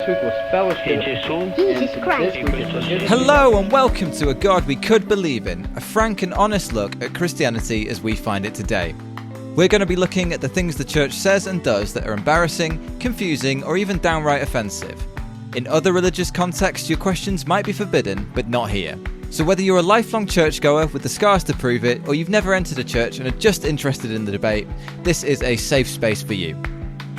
truth was fellowship. Jesus Christ. Hello and welcome to A God We Could Believe In, a frank and honest look at Christianity as we find it today. We're going to be looking at the things the church says and does that are embarrassing, confusing, or even downright offensive. In other religious contexts, your questions might be forbidden, but not here. So whether you're a lifelong churchgoer with the scars to prove it, or you've never entered a church and are just interested in the debate, this is a safe space for you.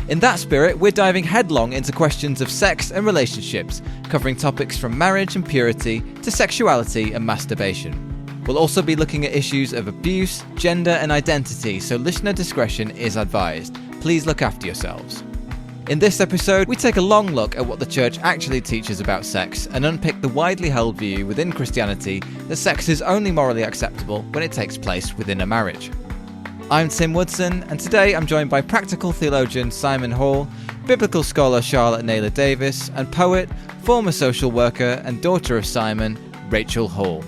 In that spirit, we're diving headlong into questions of sex and relationships, covering topics from marriage and purity to sexuality and masturbation. We'll also be looking at issues of abuse, gender and identity, so listener discretion is advised. Please look after yourselves. In this episode, we take a long look at what the church actually teaches about sex and unpick the widely held view within Christianity that sex is only morally acceptable when it takes place within a marriage. I'm Tim Woodson, and today I'm joined by practical theologian Simon Hall, biblical scholar Charlotte Naylor Davis, and poet, former social worker and daughter of Simon, Rachel Hall.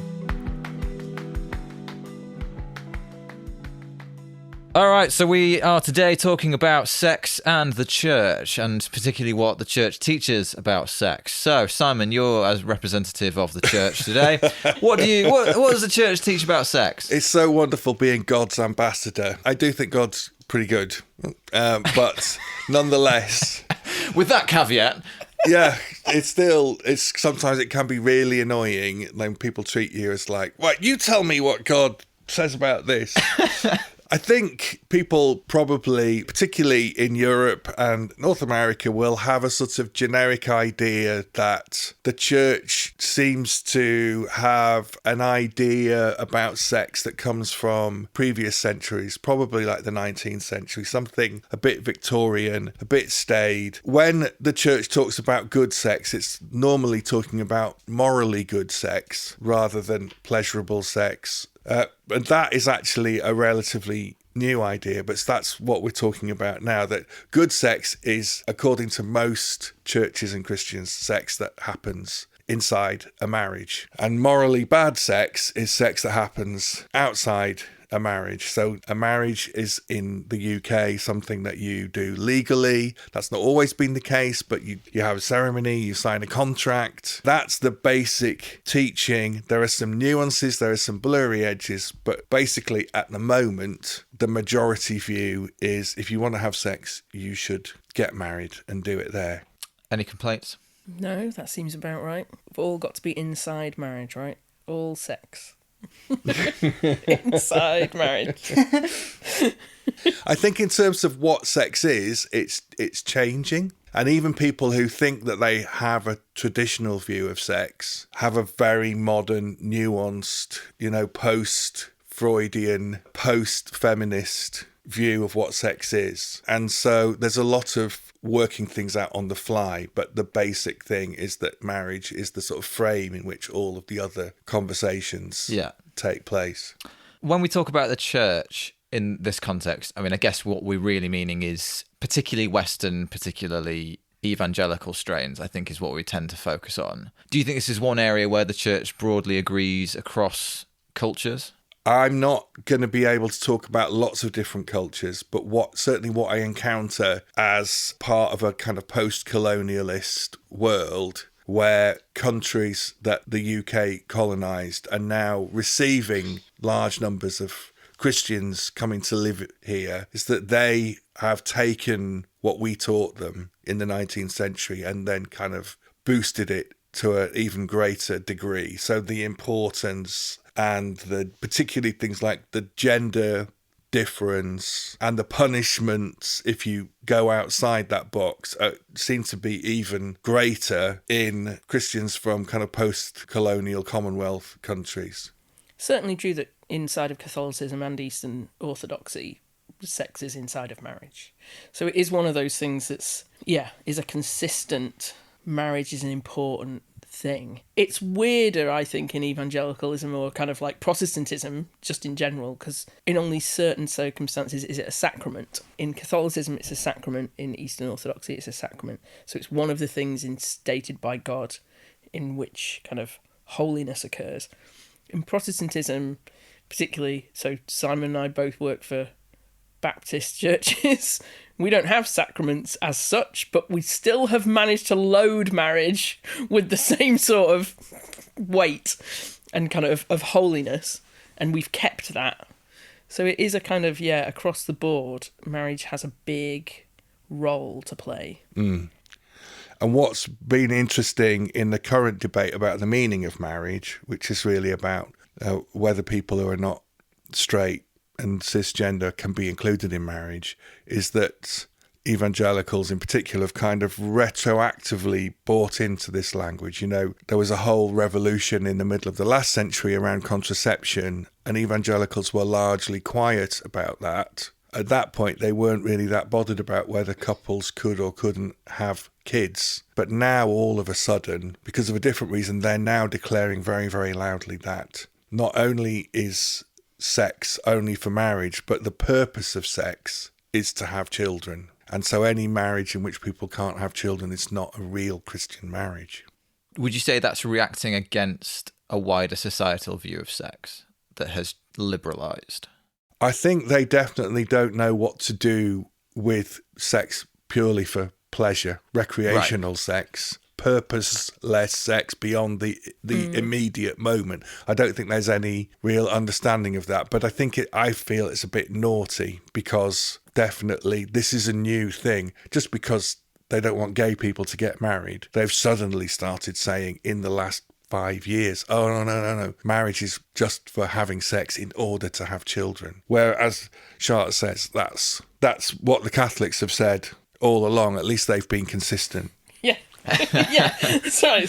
Alright, so we are today talking about sex and the church, and particularly what the church teaches about sex. So, Simon, you're as representative of the church today. What does the church teach about sex? It's so wonderful being God's ambassador. I do think God's pretty good, but nonetheless... With that caveat... Yeah, it's sometimes it can be really annoying when people treat you as like, right, you tell me what God says about this. I think people probably, particularly in Europe and North America, will have a sort of generic idea that the church seems to have an idea about sex that comes from previous centuries, probably like the 19th century, something a bit Victorian, a bit staid. When the church talks about good sex, it's normally talking about morally good sex rather than pleasurable sex. And that is actually a relatively new idea, but that's what we're talking about now, that good sex is, according to most churches and Christians, sex that happens inside a marriage. And morally bad sex is sex that happens outside a marriage. So a marriage is in the UK something that you do legally. That's not always been the case, but you have a ceremony, you sign a contract. That's the basic teaching. There are some nuances, there are some blurry edges, but basically at the moment, the majority view is if you want to have sex, you should get married and do it there. Any complaints? No, that seems about right. We've all got to be inside marriage, right? All sex. Inside marriage. I think in terms of what sex is, it's changing. And even people who think that they have a traditional view of sex have a very modern, nuanced, post-Freudian, post-feminist view of what sex is. And so there's a lot of working things out on the fly, but the basic thing is that marriage is the sort of frame in which all of the other conversations take place. When we talk about the church in this context, I mean, I guess what we're really meaning is particularly Western, particularly evangelical strains, I think is what we tend to focus on. Do you think this is one area where the church broadly agrees across cultures? I'm not going to be able to talk about lots of different cultures, but what I encounter as part of a kind of post-colonialist world where countries that the UK colonised are now receiving large numbers of Christians coming to live here, is that they have taken what we taught them in the 19th century and then kind of boosted it to an even greater degree. So the importance and the particularly things like the gender difference and the punishments if you go outside that box seem to be even greater in Christians from kind of post-colonial Commonwealth countries. Certainly true that inside of Catholicism and Eastern Orthodoxy, sex is inside of marriage. So it is one of those things that's, is a consistent, marriage is an important thing. It's weirder, I think, in evangelicalism or kind of like Protestantism, just in general, because in only certain circumstances is it a sacrament. In Catholicism, it's a sacrament. In Eastern Orthodoxy, it's a sacrament. So it's one of the things instated by God in which kind of holiness occurs. In Protestantism, particularly, so Simon and I both work for Baptist churches, we don't have sacraments as such, but we still have managed to load marriage with the same sort of weight and kind of holiness, and we've kept that. So it is a kind of, across the board, marriage has a big role to play. And what's been interesting in the current debate about the meaning of marriage, which is really about whether people who are not straight and cisgender can be included in marriage, is that evangelicals in particular have kind of retroactively bought into this language. You know, there was a whole revolution in the middle of the last century around contraception, and evangelicals were largely quiet about that. At that point, they weren't really that bothered about whether couples could or couldn't have kids. But now, all of a sudden, because of a different reason, they're now declaring very, very loudly that not only is sex only for marriage, but the purpose of sex is to have children. And so any marriage in which people can't have children is not a real Christian marriage. Would you say that's reacting against a wider societal view of sex that has liberalised? I think they definitely don't know what to do with sex purely for pleasure, recreational sex, purposeless sex beyond the immediate moment. I don't think there's any real understanding of that. But I feel it's a bit naughty, because definitely this is a new thing. Just because they don't want gay people to get married, they've suddenly started saying in the last 5 years, oh, no. Marriage is just for having sex in order to have children. Whereas Charlotte says that's what the Catholics have said all along. At least they've been consistent. Yeah. Yeah, sorry.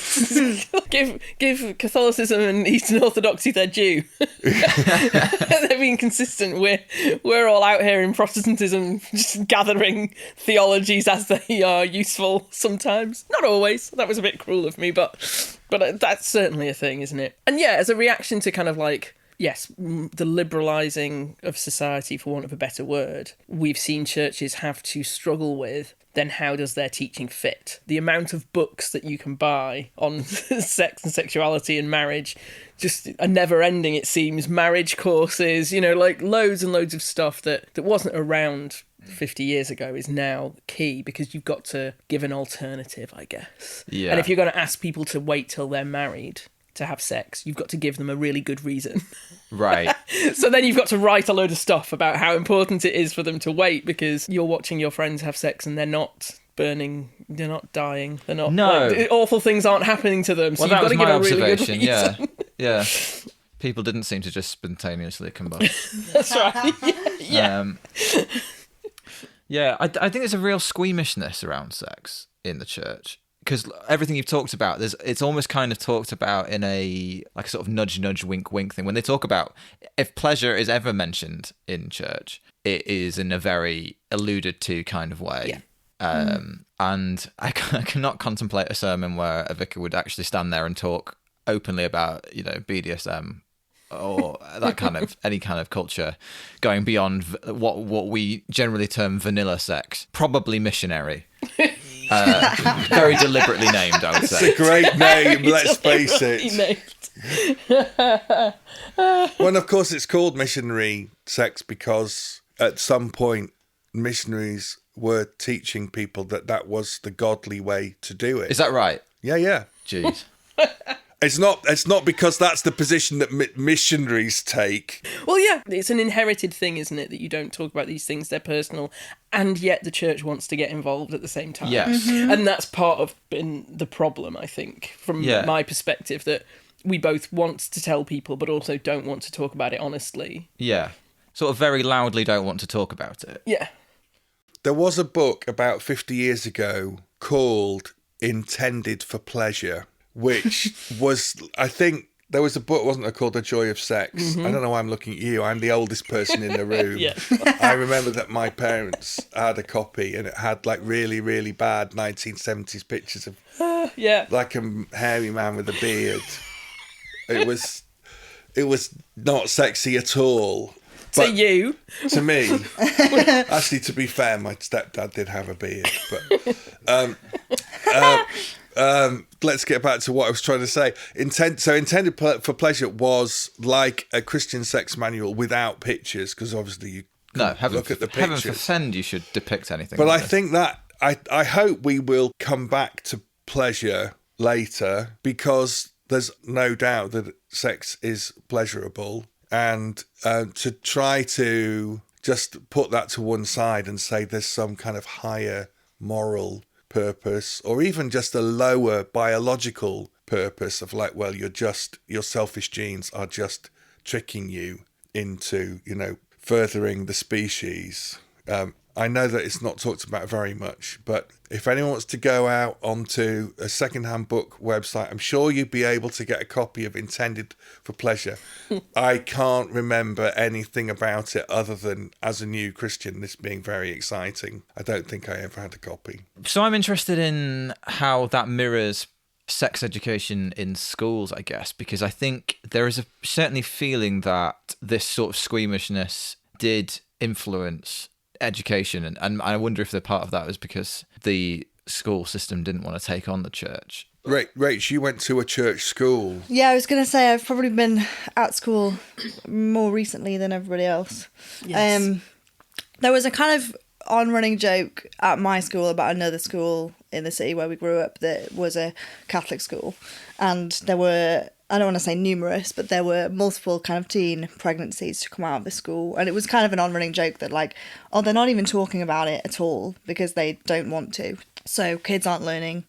Give Catholicism and Eastern Orthodoxy their due. They've been consistent. We're all out here in Protestantism, just gathering theologies as they are useful sometimes. Not always. That was a bit cruel of me, but that's certainly a thing, isn't it? And yeah, as a reaction to kind of like, yes, the liberalising of society, for want of a better word, we've seen churches have to struggle with, then how does their teaching fit? The amount of books that you can buy on sex and sexuality and marriage, just a never ending, it seems. Marriage courses, like loads and loads of stuff that wasn't around 50 years ago is now key, because you've got to give an alternative, I guess. Yeah. And if you're going to ask people to wait till they're married to have sex, you've got to give them a really good reason. Right. So then you've got to write a load of stuff about how important it is for them to wait, because you're watching your friends have sex and they're not burning, they're not dying, they're not... No. Awful things aren't happening to them, so Well, you've got to give a really good reason. Yeah. People didn't seem to just spontaneously combust. That's right. Yeah. Yeah, I think there's a real squeamishness around sex in the church. Because everything you've talked about, it's almost kind of talked about in a sort of nudge, wink, wink thing. When they talk about, if pleasure is ever mentioned in church, it is in a very alluded to kind of way. Yeah. And I cannot contemplate a sermon where a vicar would actually stand there and talk openly about, BDSM or that kind of, any kind of culture going beyond what we generally term vanilla sex. Probably missionary. Very deliberately named, I would say. It's a great name, let's face it. Well, and of course it's called missionary sex because at some point missionaries were teaching people that was the godly way to do it. Is that right? Yeah. Jeez. It's not because that's the position that missionaries take. Well, yeah, it's an inherited thing, isn't it, that you don't talk about these things, they're personal, and yet the church wants to get involved at the same time. Yes. Mm-hmm. And that's part of the problem, I think, from my perspective, that we both want to tell people but also don't want to talk about it honestly. Yeah. Sort of very loudly don't want to talk about it. Yeah. There was a book about 50 years ago called Intended for Pleasure, which was, I think, there was a book, wasn't there, called The Joy of Sex? Mm-hmm. I don't know why I'm looking at you. I'm the oldest person in the room. Yeah. I remember that my parents had a copy and it had like really, really bad 1970s pictures of like a hairy man with a beard. It was not sexy at all. To you. To me. Actually, to be fair, my stepdad did have a beard. But let's get back to what I was trying to say. Intended for Pleasure was like a Christian sex manual without pictures, because obviously you No, look at the heaven pictures. forfend you should depict anything. But like I this. think that I hope we will come back to pleasure later, because there's no doubt that sex is pleasurable, and to try to just put that to one side and say there's some kind of higher moral purpose, or even just a lower biological purpose of like, well, your selfish genes are just tricking you into, furthering the species. I know that it's not talked about very much, but if anyone wants to go out onto a secondhand book website, I'm sure you'd be able to get a copy of Intended for Pleasure. I can't remember anything about it other than, as a new Christian, this being very exciting. I don't think I ever had a copy. So I'm interested in how that mirrors sex education in schools, I guess, because I think there is a certainly feeling that this sort of squeamishness did influence education, and I wonder if the part of that was because the school system didn't want to take on the church. Rach, you went to a church school. Yeah, I was going to say I've probably been at school more recently than everybody else. Yes. There was a kind of on-running joke at my school about another school in the city where we grew up that was a Catholic school, and there were, I don't want to say numerous, but there were multiple kind of teen pregnancies to come out of the school. And it was kind of an on-running joke that like, oh, they're not even talking about it at all because they don't want to. So kids aren't learning,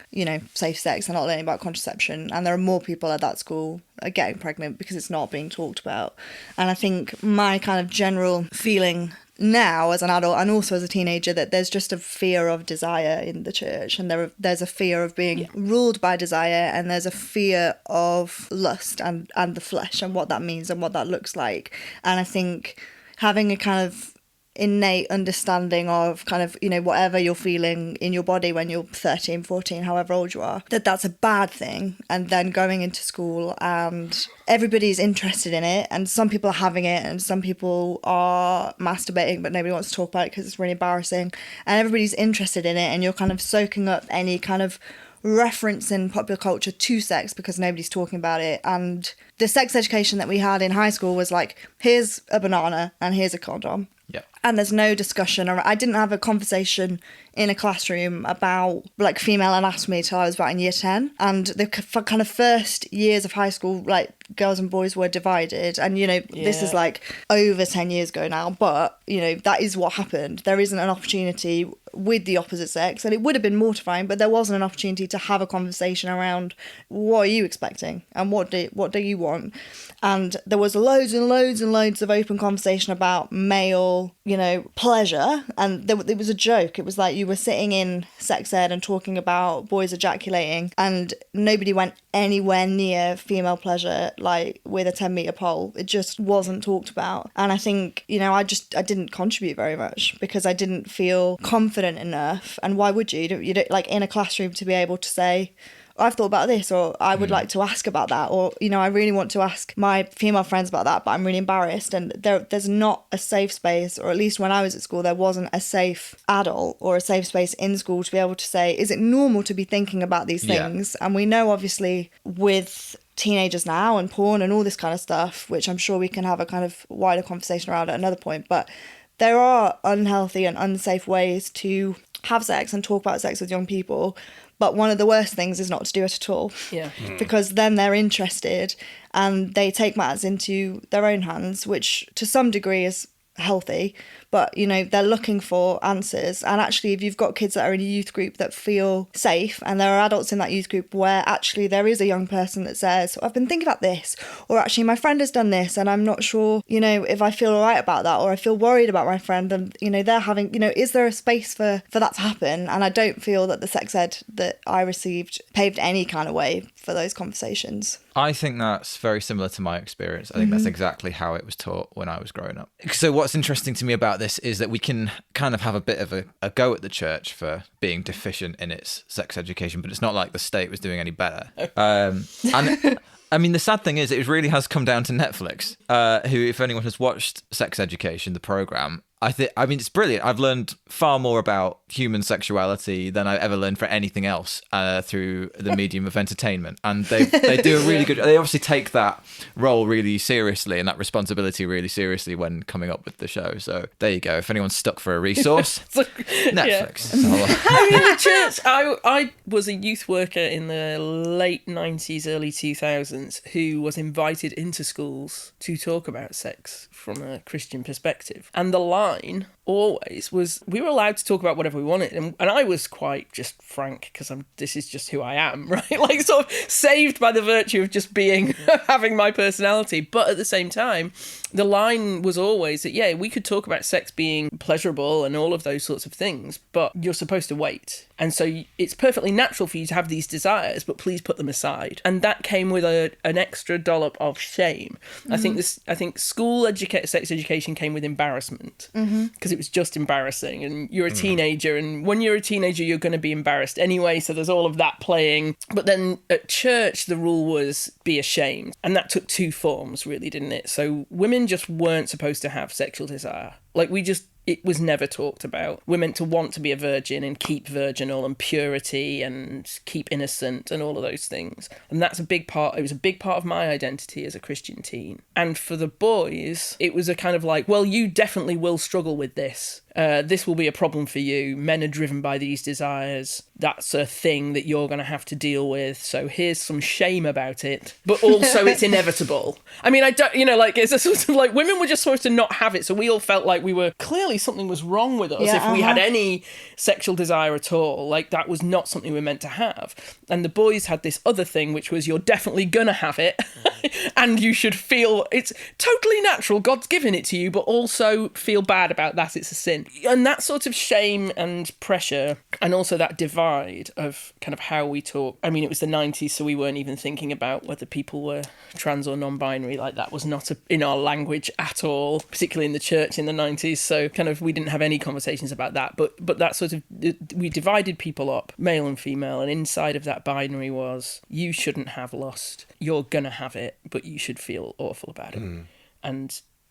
safe sex, they're not learning about contraception. And there are more people at that school getting pregnant because it's not being talked about. And I think my kind of general feeling now as an adult and also as a teenager that there's just a fear of desire in the church, and there's a fear of being ruled by desire, and there's a fear of lust and the flesh and what that means and what that looks like. And I think having a kind of innate understanding of kind of whatever you're feeling in your body when you're 13, 14, however old you are, that's a bad thing, and then going into school and everybody's interested in it, and some people are having it and some people are masturbating but nobody wants to talk about it because it's really embarrassing, and everybody's interested in it, and you're kind of soaking up any kind of reference in popular culture to sex because nobody's talking about it. And the sex education that we had in high school was like, here's a banana and here's a condom. Yeah. And there's no discussion. I didn't have a conversation in a classroom about like female anatomy till I was about in year 10. And the kind of first years of high school, like girls and boys were divided. And, this is like over 10 years ago now. But, that is what happened. There isn't an opportunity with the opposite sex. And it would have been mortifying, but there wasn't an opportunity to have a conversation around what are you expecting and what do you want? And there was loads and loads and loads of open conversation about male, pleasure. And it was a joke. It was like you were sitting in sex ed and talking about boys ejaculating, and nobody went anywhere near female pleasure, like with a 10-meter pole. It just wasn't talked about. And I think, I didn't contribute very much because I didn't feel confident enough. And why would you? You don't like in a classroom to be able to say, I've thought about this, or I would like to ask about that, or I really want to ask my female friends about that, but I'm really embarrassed. And there's not a safe space, or at least when I was at school there wasn't a safe adult or a safe space in school to be able to say, is it normal to be thinking about these things? And we know obviously with teenagers now and porn and all this kind of stuff, which I'm sure we can have a kind of wider conversation around at another point, but there are unhealthy and unsafe ways to have sex and talk about sex with young people. But one of the worst things is not to do it at all. Yeah. Because then they're interested and they take matters into their own hands, which to some degree is healthy, but they're looking for answers. And actually, if you've got kids that are in a youth group that feel safe, and there are adults in that youth group where actually there is a young person that says, I've been thinking about this, or actually my friend has done this and I'm not sure if I feel all right about that, or I feel worried about my friend, and they're having is there a space for that to happen? And I don't feel that the sex ed that I received paved any kind of way for those conversations. I think that's very similar to my experience. I think that's exactly how it was taught when I was growing up. So what's interesting to me about this is that we can kind of have a bit of a go at the church for being deficient in its sex education, but it's not like the state was doing any better. And I mean, the sad thing is, it really has come down to Netflix, who, if anyone has watched Sex Education, the program, I mean, it's brilliant. I've learned far more about human sexuality than I've ever learned for anything else through the medium of entertainment. And they do a really good. They obviously take that role really seriously and that responsibility really seriously when coming up with the show. So there you go. If anyone's stuck for a resource, Netflix. I mean, the church. I was a youth worker in the late 90s, early 2000s, who was invited into schools to talk about sex from a Christian perspective, and the line always was we were allowed to talk about whatever we wanted, and I was quite just frank because this is just who I am, right? Like, sort of saved by the virtue of just being having my personality. But at the same time, the line was always that, yeah, we could talk about sex being pleasurable and all of those sorts of things, but you're supposed to wait. And so it's perfectly natural for you to have these desires, but please put them aside. And that came with an extra dollop of shame. I think school sex education came with embarrassment, because it was just embarrassing. And you're a teenager, and when you're a teenager, you're going to be embarrassed anyway. So there's all of that playing. But then at church, the rule was be ashamed. And that took two forms, really, didn't it? So women just weren't supposed to have sexual desire. Like, it was never talked about. We're meant to want to be a virgin and keep virginal and purity and keep innocent and all of those things. And that's it was a big part of my identity as a Christian teen. And for the boys, it was a kind of like, well, you definitely will struggle with this. This will be a problem for you. Men are driven by these desires. That's a thing that you're going to have to deal with. So here's some shame about it. But also it's inevitable. I mean, it's a sort of like women were just supposed to not have it. So we all felt like we were clearly something was wrong with us if we had any sexual desire at all. Like, that was not something we were meant to have. And the boys had this other thing, which was you're definitely going to have it. And you should feel it's totally natural. God's given it to you, but also feel bad about that. It's a sin. And that sort of shame and pressure, and also that divide of kind of how we talk. I mean, it was the 90s, so we weren't even thinking about whether people were trans or non-binary. Like, that was not in our language at all, particularly in the church in the 90s. So kind of we didn't have any conversations about that. But that sort of, we divided people up, male and female, and inside of that binary was, you shouldn't have lust. You're going to have it, but you should feel awful about it.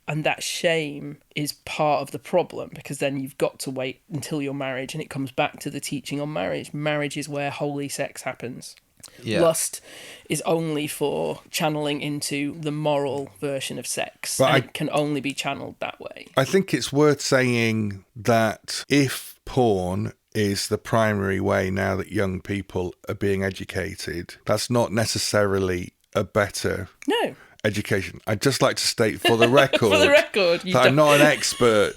And that shame is part of the problem, because then you've got to wait until you're married, and it comes back to the teaching on marriage. Marriage is where holy sex happens. Yeah. Lust is only for channeling into the moral version of sex, but it can only be channeled that way. I think it's worth saying that if porn is the primary way now that young people are being educated, that's not necessarily a better education. I'd just like to state for the record, that I'm not an expert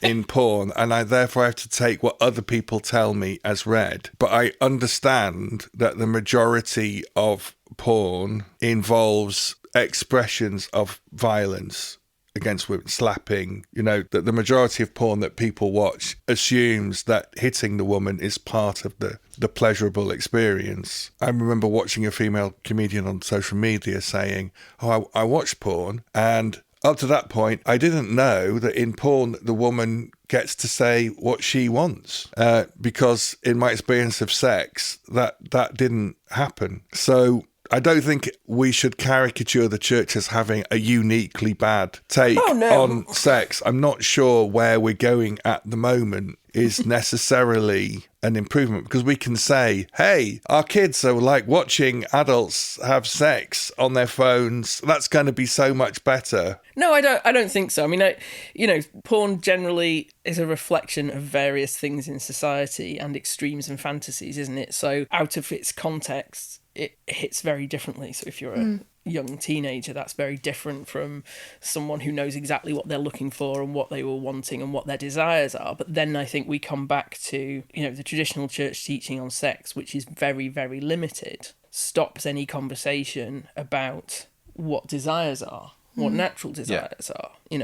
in porn, and I therefore have to take what other people tell me as read. But I understand that the majority of porn involves expressions of violence against women, slapping, that the majority of porn that people watch assumes that hitting the woman is part of the pleasurable experience. I remember watching a female comedian on social media saying, I watched porn, and up to that point, I didn't know that in porn, the woman gets to say what she wants, because in my experience of sex, that didn't happen. So I don't think we should caricature the church as having a uniquely bad take on sex. I'm not sure where we're going at the moment is necessarily an improvement, because we can say, hey, our kids are like watching adults have sex on their phones. That's going to be so much better. No, I don't think so. I mean, porn generally is a reflection of various things in society and extremes and fantasies, isn't it? So out of its context, it hits very differently. So if you're a young teenager, that's very different from someone who knows exactly what they're looking for and what they were wanting and what their desires are. But then I think we come back to, the traditional church teaching on sex, which is very, very limited, stops any conversation about what desires are, what natural desires are. We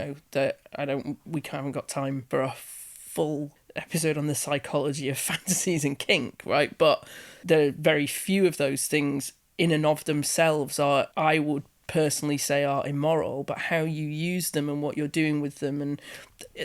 haven't got time for a full episode on the psychology of fantasies and kink, right? But there are very few of those things in and of themselves I would personally say are immoral, but how you use them and what you're doing with them. And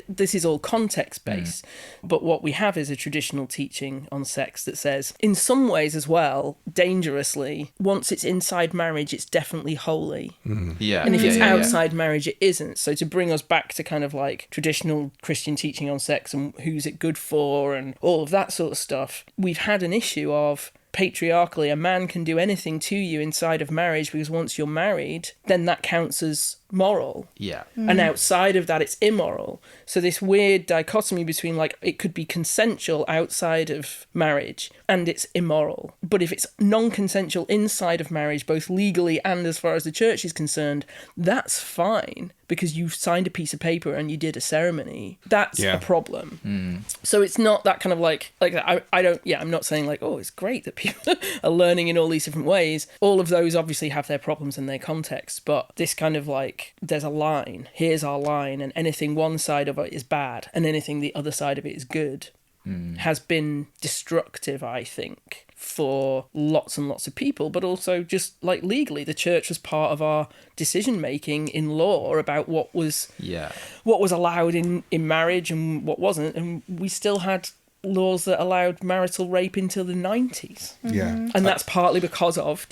this is all context based. But what we have is a traditional teaching on sex that says, in some ways as well, dangerously, once it's inside marriage, it's definitely holy. Yeah. And if it's yeah. outside marriage, it isn't. So to bring us back to kind of like traditional Christian teaching on sex and who's it good for and all of that sort of stuff, we've had an issue of patriarchally, a man can do anything to you inside of marriage because once you're married, then that counts as moral. Yeah. And outside of that, it's immoral. So this weird dichotomy between like it could be consensual outside of marriage and it's immoral. But if it's non-consensual inside of marriage, both legally and as far as the church is concerned, that's fine because you signed a piece of paper and you did a ceremony. That's a problem. So it's not that kind of like I'm not saying like, oh, it's great that people are learning in all these different ways. All of those obviously have their problems and their context, but this kind of like, there's a line, here's our line, and anything one side of it is bad and anything the other side of it is good has been destructive, I think, for lots and lots of people, but also just like legally, the church was part of our decision making in law about what was allowed in marriage and what wasn't, and we still had laws that allowed marital rape until the 90s. And that's partly because of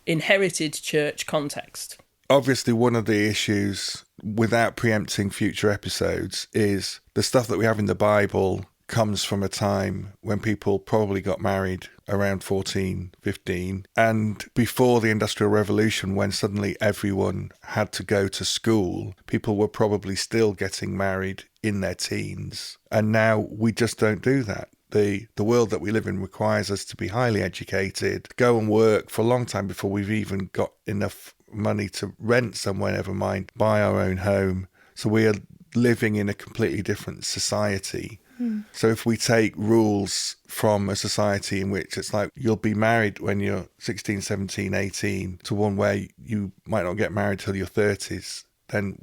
inherited church context. Obviously, one of the issues, without preempting future episodes, is the stuff that we have in the Bible comes from a time when people probably got married around 14, 15, and before the Industrial Revolution, when suddenly everyone had to go to school, people were probably still getting married in their teens. And now we just don't do that. The world that we live in requires us to be highly educated, go and work for a long time before we've even got enough money to rent somewhere, never mind buy our own home. So we are living in a completely different society. So if we take rules from a society in which it's like you'll be married when you're 16, 17, 18 to one where you might not get married till your 30s, then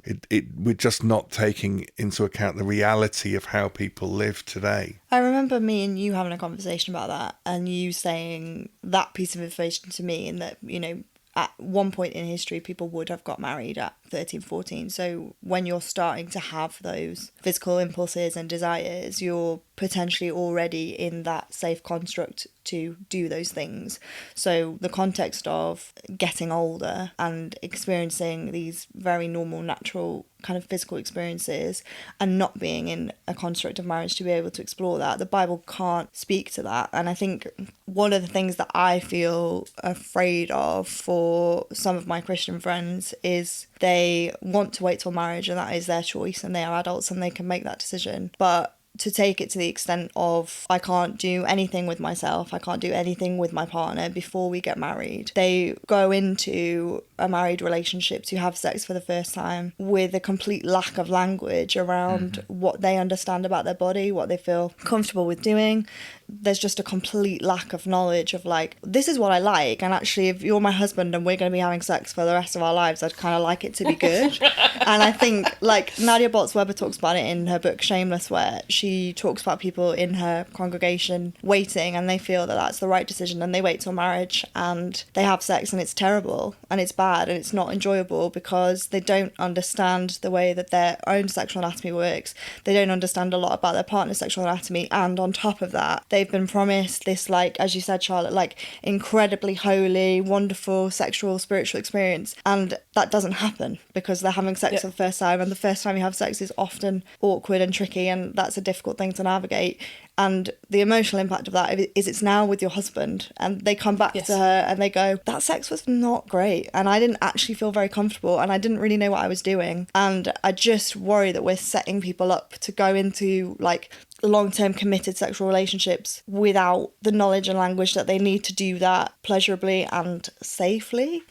we're just not taking into account the reality of how people live today. I remember me and you having a conversation about that and you saying that piece of information to me, and that, you know, at one point in history, people would have got married at 13, 14. So when you're starting to have those physical impulses and desires, you're potentially already in that safe construct to do those things. So the context of getting older and experiencing these very normal, natural kind of physical experiences and not being in a construct of marriage to be able to explore that, the Bible can't speak to that. And I think one of the things that I feel afraid of for some of my Christian friends is they want to wait till marriage, and that is their choice, and they are adults and they can make that decision. But to take it to the extent of, I can't do anything with myself, I can't do anything with my partner before we get married. They go into a married relationship to have sex for the first time with a complete lack of language around what they understand about their body, what they feel comfortable with doing. There's just a complete lack of knowledge of like, this is what I like, and actually if you're my husband and we're going to be having sex for the rest of our lives, I'd kind of like it to be good. And I think like Nadia Bolz-Weber talks about it in her book Shameless, where she talks about people in her congregation waiting and they feel that that's the right decision, and they wait till marriage and they have sex and it's terrible and it's bad and it's not enjoyable because they don't understand the way that their own sexual anatomy works. They don't understand a lot about their partner's sexual anatomy, and on top of that, they've been promised this, like, as you said, Charlotte, like incredibly holy, wonderful sexual, spiritual experience, and that doesn't happen because they're having sex for the first time, and the first time you have sex is often awkward and tricky, and that's a difficult thing to navigate. And the emotional impact of that is it's now with your husband, and they come back to her and they go, that sex was not great and I didn't actually feel very comfortable and I didn't really know what I was doing. And I just worry that we're setting people up to go into like long-term committed sexual relationships without the knowledge and language that they need to do that pleasurably and safely.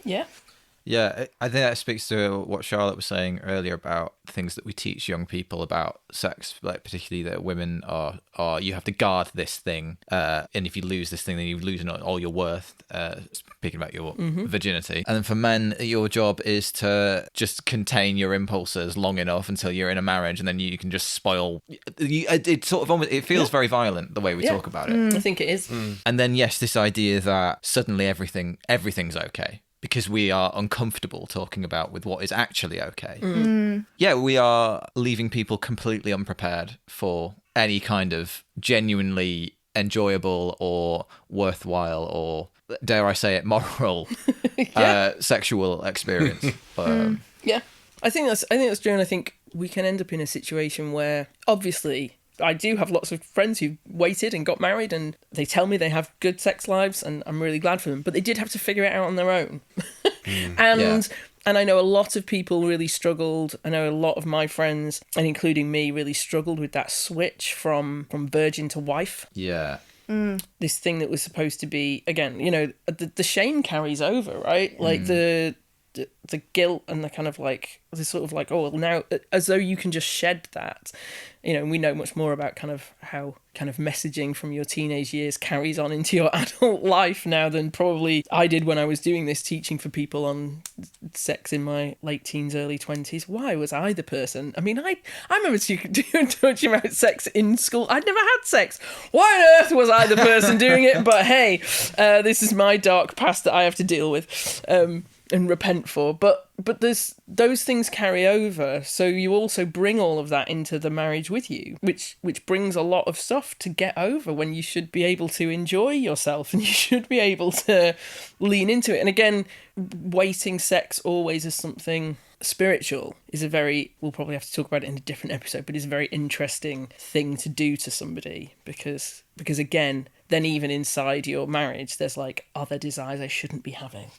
Yeah, I think that speaks to what Charlotte was saying earlier about things that we teach young people about sex, like particularly that women are you have to guard this thing, and if you lose this thing, then you lose all your worth. Speaking about your virginity, and then for men, your job is to just contain your impulses long enough until you're in a marriage, and then you can just spoil. It sort of almost, it feels very violent the way we talk about it. I think it is. And then yes, this idea that suddenly everything's okay. because we are uncomfortable talking about with what is actually okay. Yeah, we are leaving people completely unprepared for any kind of genuinely enjoyable or worthwhile or, dare I say it, moral sexual experience. Yeah, I think that's true, and I think we can end up in a situation where, obviously, I do have lots of friends who waited and got married, and they tell me they have good sex lives, and I'm really glad for them. But they did have to figure it out on their own, and I know a lot of people really struggled. I know a lot of my friends, and including me, really struggled with that switch from virgin to wife. Yeah. This thing that was supposed to be, again, you know, the shame carries over, right? Like the guilt and the kind of like the sort of like, oh, well, now, as though you can just shed that, you know. And we know much more about kind of how kind of messaging from your teenage years carries on into your adult life now than probably I did when I was doing this, teaching for people on sex in my late teens, early 20s. Why was I the person? I mean, I remember talking about sex in school. I'd never had sex. Why on earth was I the person doing it? But hey, this is my dark past that I have to deal with. And repent for, but there's those things carry over, so you also bring all of that into the marriage with you, which brings a lot of stuff to get over when you should be able to enjoy yourself and you should be able to lean into it. And again, weighting sex always as something spiritual is we'll probably have to talk about it in a different episode, but it's a very interesting thing to do to somebody because again, then even inside your marriage, there's like other desires I shouldn't be having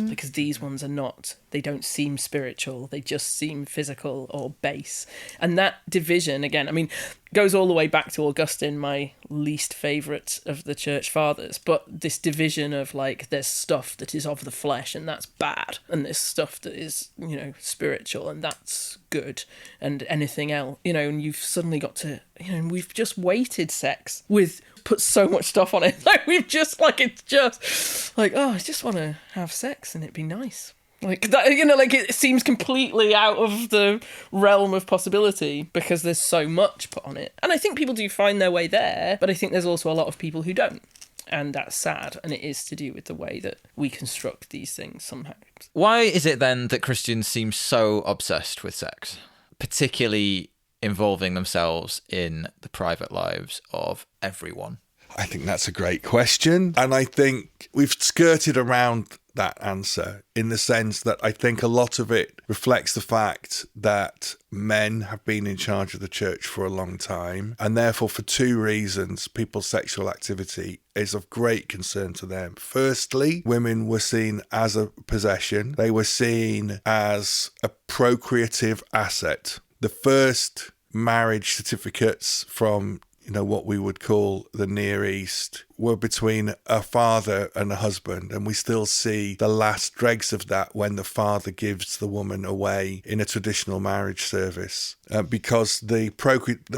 because these ones are not, they don't seem spiritual, they just seem physical or base. And that division, again, I mean, goes all the way back to Augustine, my least favourite of the church fathers, but this division of like, there's stuff that is of the flesh and that's bad, and there's stuff that is, you know, spiritual and that's good, and anything else, you know, and you've suddenly got to, you know, and we've just weighted sex with, put so much stuff on it, like we've just like, it's just like, oh, I just want to have sex and it'd be nice. Like that, you know, like it seems completely out of the realm of possibility because there's so much put on it. And I think people do find their way there, but I think there's also a lot of people who don't. And that's sad. And it is to do with the way that we construct these things somehow. Why is it then that Christians seem so obsessed with sex, particularly involving themselves in the private lives of everyone? I think that's a great question. And I think we've skirted around that answer in the sense that I think a lot of it reflects the fact that men have been in charge of the church for a long time. And therefore, for two reasons, people's sexual activity is of great concern to them. Firstly, women were seen as a possession. They were seen as a procreative asset. The first marriage certificates from, you know, what we would call the Near East were between a father and a husband, and we still see the last dregs of that when the father gives the woman away in a traditional marriage service, because the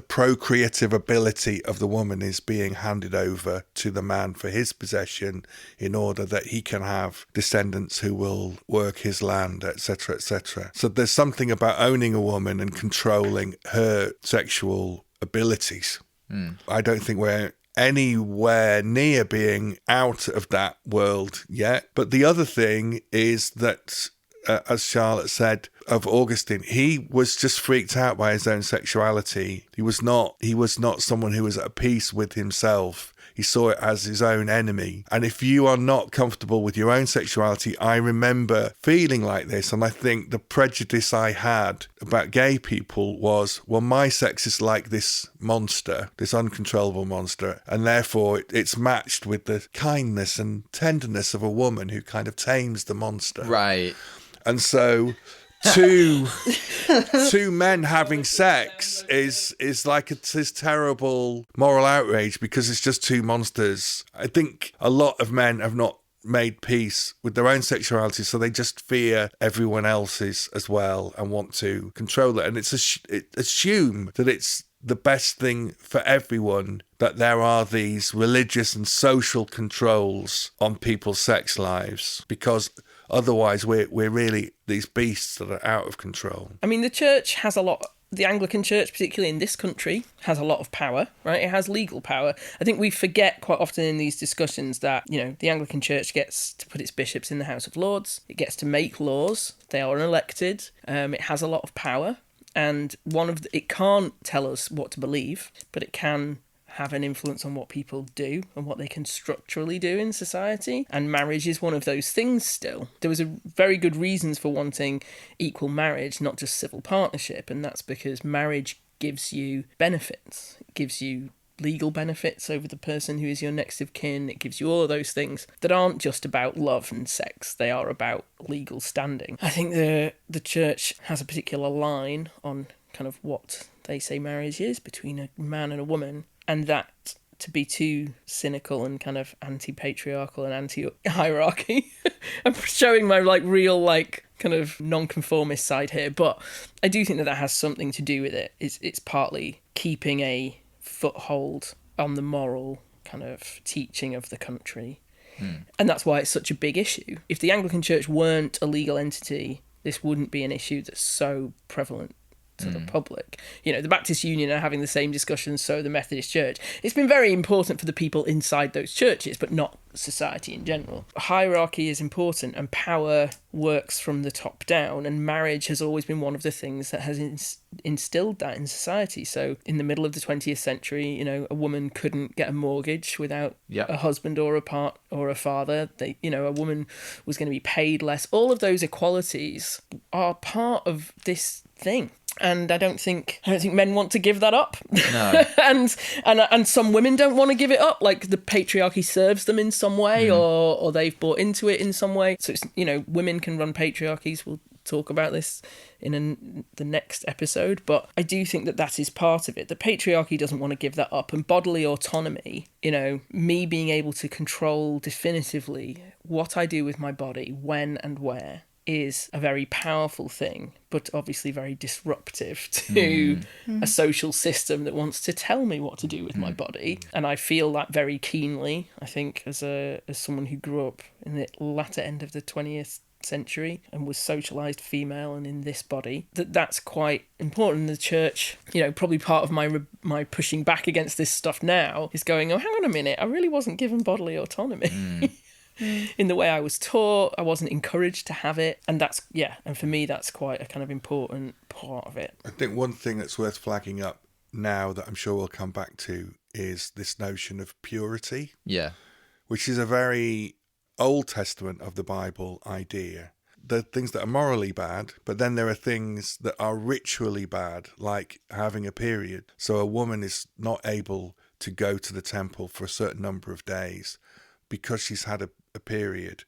procreative ability of the woman is being handed over to the man for his possession in order that he can have descendants who will work his land, etc., etc. So there's something about owning a woman and controlling her sexual abilities. I don't think we're anywhere near being out of that world yet. But the other thing is that, as Charlotte said of Augustine, he was just freaked out by his own sexuality. He was not someone who was at peace with himself. He saw it as his own enemy. And if you are not comfortable with your own sexuality, I remember feeling like this. And I think the prejudice I had about gay people was, well, my sex is like this monster, this uncontrollable monster. And therefore it's matched with the kindness and tenderness of a woman who kind of tames the monster. Right. And so two men having sex is like this terrible moral outrage because it's just two monsters. I think a lot of men have not made peace with their own sexuality, so they just fear everyone else's as well and want to control it. And it's assume that it's the best thing for everyone that there are these religious and social controls on people's sex lives, because otherwise we're really these beasts that are out of control. I mean, the church has a lot the Anglican Church, particularly in this country, has a lot of power, right? It has legal power. I think we forget quite often in these discussions that, the Anglican Church gets to put its bishops in the House of Lords. It gets to make laws. They are elected. It has a lot of power. And it can't tell us what to believe, but it can have an influence on what people do and what they can structurally do in society. And marriage is one of those things still. There was a very good reasons for wanting equal marriage, not just civil partnership. And that's because marriage gives you benefits. It gives you legal benefits over the person who is your next of kin. It gives you all of those things that aren't just about love and sex. They are about legal standing. I think the church has a particular line on kind of what they say marriage is between a man and a woman. And that, to be too cynical and kind of anti-patriarchal and anti-hierarchy, I'm showing my real kind of non-conformist side here, but I do think that has something to do with it. It's partly keeping a foothold on the moral kind of teaching of the country. And that's why it's such a big issue. If the Anglican Church weren't a legal entity, this wouldn't be an issue that's so prevalent to the public. The Baptist Union are having the same discussions, so the Methodist Church. It's been very important for the people inside those churches, but not society in general. Hierarchy is important, and power works from the top down, and marriage has always been one of the things that has instilled that in society. So in the middle of the 20th century, a woman couldn't get a mortgage without a husband or a father. A woman was going to be paid less. All of those equalities are part of this thing. And I don't think men want to give that up. No. and some women don't want to give it up. Like the patriarchy serves them in some way, or they've bought into it in some way. So it's, women can run patriarchies. We'll talk about this in the next episode. But I do think that is part of it. The patriarchy doesn't want to give that up. And bodily autonomy, me being able to control definitively what I do with my body, when and where, is a very powerful thing, but obviously very disruptive to a social system that wants to tell me what to do with my body. And I feel that very keenly, I think, as someone who grew up in the latter end of the 20th century and was socialised female and in this body, that's quite important. The church, probably part of my pushing back against this stuff now is going, oh, hang on a minute, I really wasn't given bodily autonomy. In the way I was taught, I wasn't encouraged to have it. And and for me, that's quite a kind of important part of it. I think one thing that's worth flagging up now that I'm sure we'll come back to is this notion of purity. Yeah. Which is a very Old Testament of the Bible idea. There are things that are morally bad, but then there are things that are ritually bad, like having a period. So a woman is not able to go to the temple for a certain number of days because she's had a period.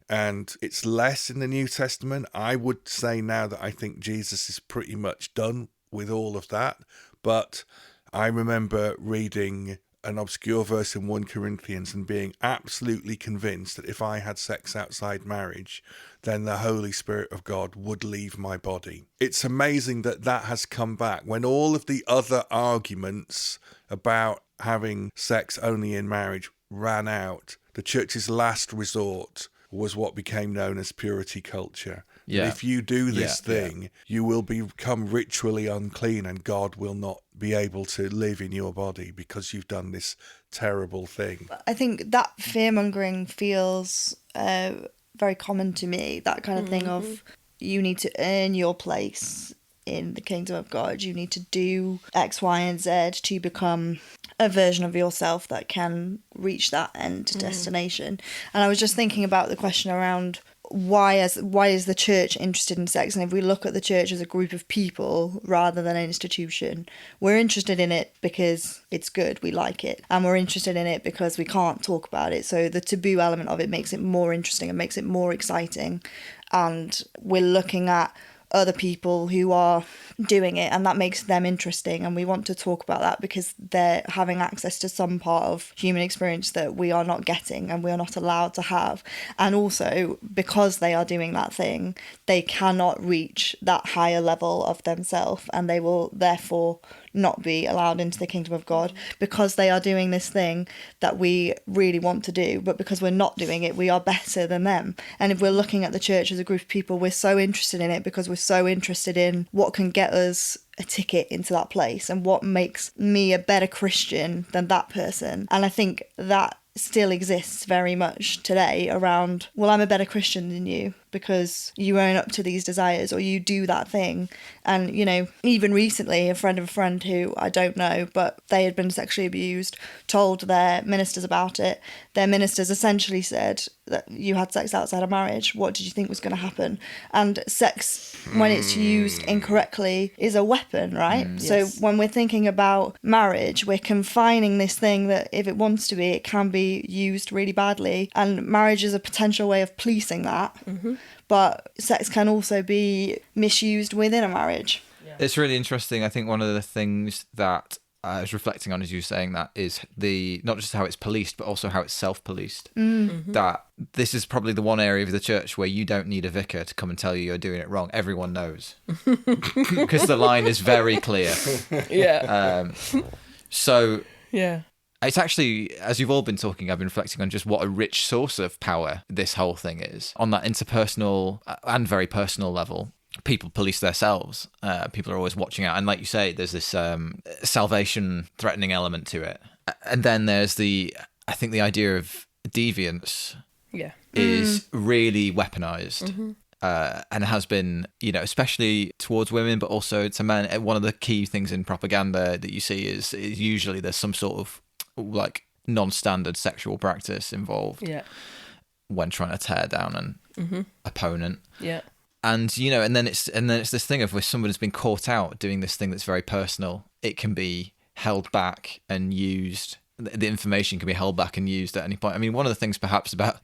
And it's less in the New Testament. I would say now that I think Jesus is pretty much done with all of that. But I remember reading an obscure verse in 1 Corinthians and being absolutely convinced that if I had sex outside marriage, then the Holy Spirit of God would leave my body. It's amazing that has come back when all of the other arguments about having sex only in marriage ran out. The church's last resort was what became known as purity culture. Yeah. If you do this thing, you will become ritually unclean and God will not be able to live in your body because you've done this terrible thing. I think that fear-mongering feels very common to me, that kind of thing of you need to earn your place in the kingdom of God. You need to do X, Y, and Z to become a version of yourself that can reach that end destination. And I was just thinking about the question around why is the church interested in sex? And if we look at the church as a group of people rather than an institution, we're interested in it because it's good, we like it, and we're interested in it because we can't talk about it. So the taboo element of it makes it more interesting and makes it more exciting. And we're looking at other people who are doing it, and that makes them interesting, and we want to talk about that because they're having access to some part of human experience that we are not getting and we are not allowed to have. And also because they are doing that thing, they cannot reach that higher level of themselves, and they will therefore not be allowed into the kingdom of God because they are doing this thing that we really want to do, but because we're not doing it, we are better than them. And if we're looking at the church as a group of people, we're so interested in it because we're so interested in what can get us a ticket into that place and what makes me a better Christian than that person. And I think that still exists very much today around, well, I'm a better Christian than you because you own up to these desires or you do that thing. And, you know, even recently, a friend of a friend who I don't know, but they had been sexually abused, told their ministers about it. Their ministers essentially said that you had sex outside of marriage. What did you think was going to happen? And sex, when it's used incorrectly, is a weapon, right? So Yes. when we're thinking about marriage, we're confining this thing that if it wants to be, it can be used really badly. And marriage is a potential way of policing that. But sex can also be misused within a marriage. It's really interesting. I think one of the things that I was reflecting on as you were saying that is not just how it's policed, but also how it's self-policed. That this is probably the one area of the church where you don't need a vicar to come and tell you you're doing it wrong. Everyone knows. Because the line is very clear. Yeah. So Yeah. it's actually, as you've all been talking, I've been reflecting on just what a rich source of power this whole thing is. On that interpersonal and very personal level, people police themselves. People are always watching out. And like you say, there's this salvation-threatening element to it. And then there's I think the idea of deviance is really weaponized. And has been, you know, especially towards women, but also to men. One of the key things in propaganda that you see is usually there's some sort of like non-standard sexual practice involved when trying to tear down an opponent. Yeah. And you know, and then it's this thing of where somebody's been caught out doing this thing that's very personal. It can be held back and used. The information can be held back and used at any point. I mean, one of the things perhaps about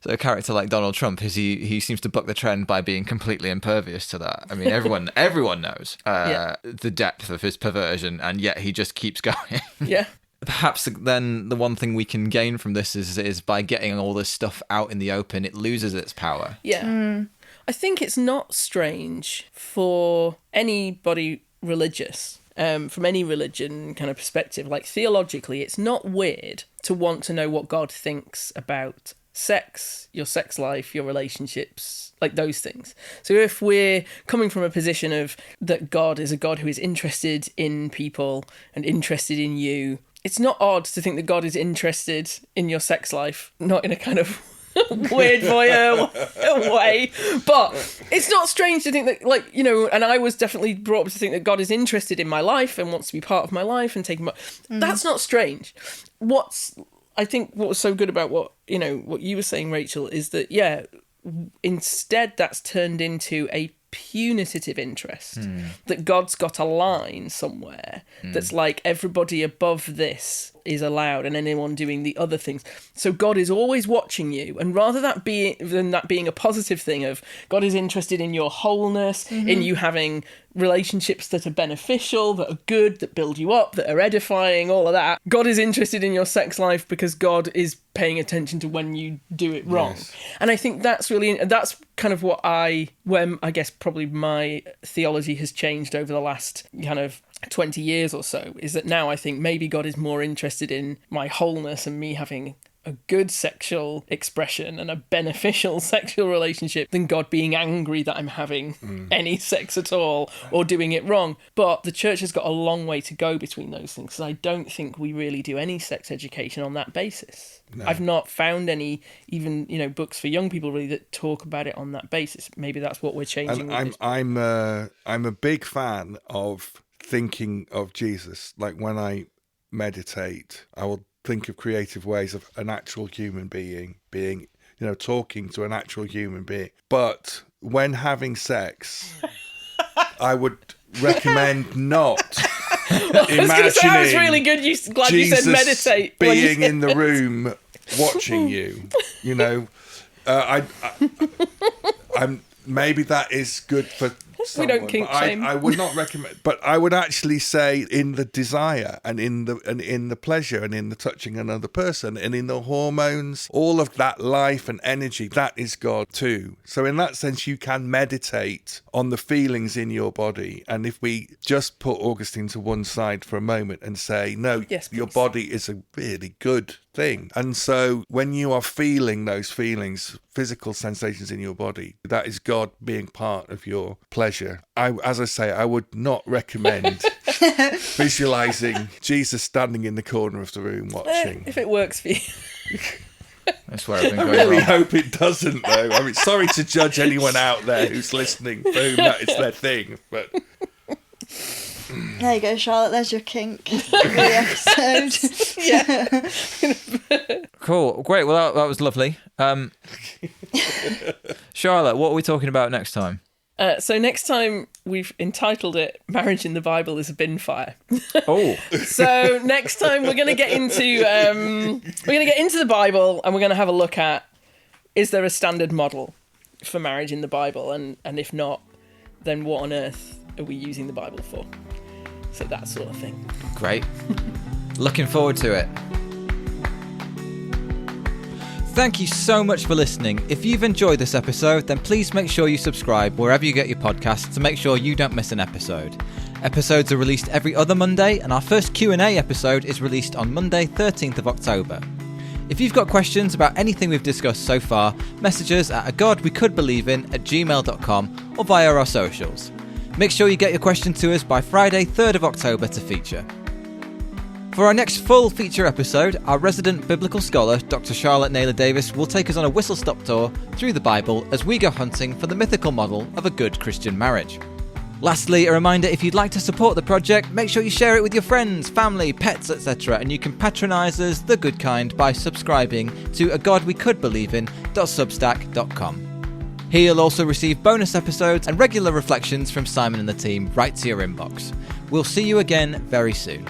a character like Donald Trump is he seems to buck the trend by being completely impervious to that. I mean, everyone knows the depth of his perversion, and yet he just keeps going. Yeah. Perhaps then the one thing we can gain from this is by getting all this stuff out in the open, it loses its power. Yeah. I think it's not strange for anybody religious, from any religion kind of perspective. Like theologically, it's not weird to want to know what God thinks about sex, your sex life, your relationships, like those things. So if we're coming from a position of that God is a God who is interested in people and interested in you, it's not odd to think that God is interested in your sex life, not in a kind of weird voyeur way, but it's not strange to think that, like, you know, and I was definitely brought up to think that God is interested in my life and wants to be part of my life and taking my... That's not strange. I think what was so good about what you were saying, Rachel, is that, instead that's turned into a punitive interest, that God's got a line somewhere that's like everybody above this is allowed and anyone doing the other things. So God is always watching you, and rather than that being a positive thing of God is interested in your wholeness, in you having relationships that are beneficial, that are good, that build you up, that are edifying, all of that. God is interested in your sex life because God is paying attention to when you do it wrong. Yes. And I think that's kind of when I guess probably my theology has changed over the last kind of 20 years or so, is that now I think maybe God is more interested in my wholeness and me having a good sexual expression and a beneficial sexual relationship than God being angry that I'm having any sex at all or doing it wrong. But the church has got a long way to go between those things, because I don't think we really do any sex education on that basis. No. I've not found any even books for young people really that talk about it on that basis. Maybe that's what we're changing. And I'm a big fan of thinking of Jesus. Like when I meditate, I will think of creative ways of an actual human being talking to an actual human being. But when having sex, I would recommend not imagining I was really good. Glad Jesus you said meditate. Being in the room watching you. I'm maybe that is good for someone, we don't kink shame. I would not recommend, but I would actually say in the desire and in the pleasure and in the touching another person and in the hormones, all of that life and energy, that is God too. So in that sense, you can meditate on the feelings in your body. And if we just put Augustine to one side for a moment and say, no, yes, your body is a really good thing. And so when you are feeling those feelings, physical sensations in your body, that is God being part of your pleasure. As I say, I would not recommend visualizing Jesus standing in the corner of the room watching. If it works for you. That's where I've been I going really wrong. hope it doesn't, though. I mean, sorry to judge anyone out there who's listening for whom that is their thing, but There you go, Charlotte. There's your kink for the episode. Cool. Great. Well, that was lovely. Charlotte, what are we talking about next time? So next time we've entitled it "Marriage in the Bible is a Bin Fire." Oh, So next time we're going to get into the Bible, and we're going to have a look at, is there a standard model for marriage in the Bible, and if not, then what on earth are we using the Bible for? So that sort of thing. great. Looking forward to it. Thank you so much for listening. If you've enjoyed this episode, then please make sure you subscribe wherever you get your podcasts to make sure you don't miss an episode. Episodes are released every other Monday, and our first Q&A episode is released on Monday, 13th of October. If you've got questions about anything we've discussed so far, message us at agodwecouldbelievin@gmail.com or via our socials. Make sure you get your question to us by Friday, 3rd of October to feature. For our next full feature episode, our resident biblical scholar, Dr. Charlotte Naylor Davis, will take us on a whistle-stop tour through the Bible as we go hunting for the mythical model of a good Christian marriage. Lastly, a reminder, if you'd like to support the project, make sure you share it with your friends, family, pets, etc. And you can patronise us, the good kind, by subscribing to agodwecouldbelievin.substack.com. Here you'll also receive bonus episodes and regular reflections from Simon and the team right to your inbox. We'll see you again very soon.